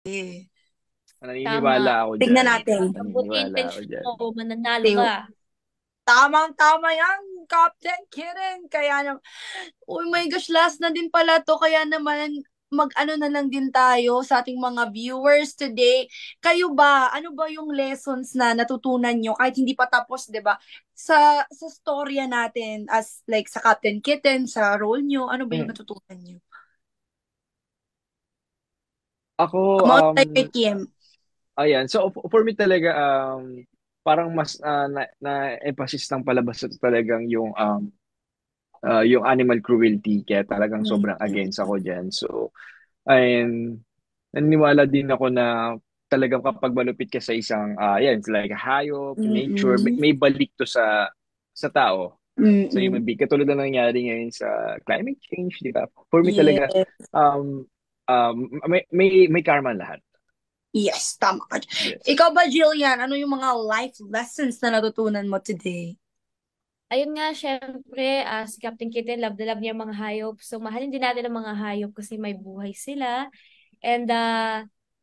Tama. Naniniwala ako Tignan dyan. natin. Naniniwala Mabuti ako intensyon dyan. mo, mananalo Di- ka. Tamang-tama yan, Captain Kirin. Kaya naman, oh my gosh, last na din pala to. Kaya naman, mag-ano na lang din tayo sa ating mga viewers today. Kayo ba, ano ba yung lessons na natutunan nyo kahit hindi pa tapos, 'di ba? Sa storya natin as like sa Captain Kitten, sa role nyo, ano ba yung Mm. natutunan nyo? Ako, Among tayo kay Kim. ayan. So, for me talaga, parang mas na-emphasis ng palabas ito talagang yung animal cruelty. Kaya talagang sobrang against ako dyan. So, ayun, naniniwala din ako na talagang kapag malupit ka sa isang, yan, it's like hayop, nature, may, Mm-mm. may balik to sa tao. So, yung Mm-mm. mabig, katulad na nangyari ngayon sa climate change, di ba? For me talaga, Yes. um, may karma lahat. Yes, tama ka. Yes. Ikaw ba, Jillian, ano yung mga life lessons na natutunan mo today? Ayun nga, syempre, si Captain Kitten, love na love niya ang mga hayop. So, mahalin din natin ang mga hayop kasi may buhay sila. And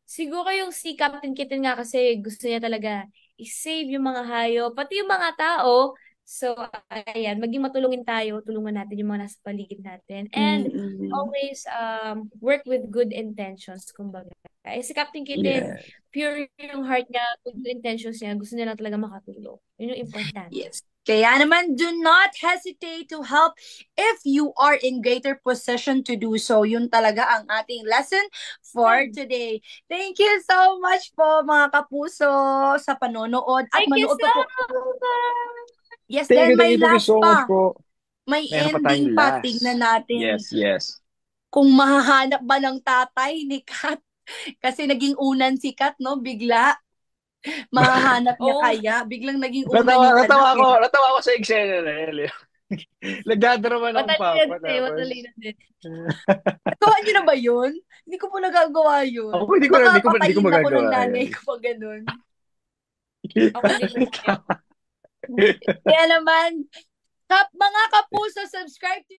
siguro yung si Captain Kitten nga kasi gusto niya talaga i-save yung mga hayop, pati yung mga tao. So, ayan, maging matulungin tayo, tulungan natin yung mga nasa paligid natin. And Mm-mm. always work with good intentions, kumbaga. Si Captain Kitten, Yeah. pure yung heart niya, good intentions niya, gusto niya lang talaga makatulong. Yun yung importante. Yes. Kaya naman, do not hesitate to help if you are in greater position to do so. Yun talaga ang ating lesson for today. Thank you so much po mga kapuso sa panonood at Thank you manood pa so po. much! Yes, then Thank may you, thank you last so much pa. po. May Meron pa ending tayong pa. Tignan last. natin Yes, yes. kung mahahanap ba ng tatay ni Kat. Kasi naging unan si Kat, no? Bigla. Mahahanap niya Oh, kaya. Biglang naging unan Natawa, yung anak natawa ko, eh. natawa ko sa eksena na yun. Nagdadrama ng matalino papa, din eh, tapos, matalino din. Nagawa niyo na ba yun? Hindi ko po nagagawa yun. ako Baka hindi ko patayin ako ng magagawa nanay yan. ko pag ganun. Ako din ko kaya. Kaya naman, mga kapuso, subscribe to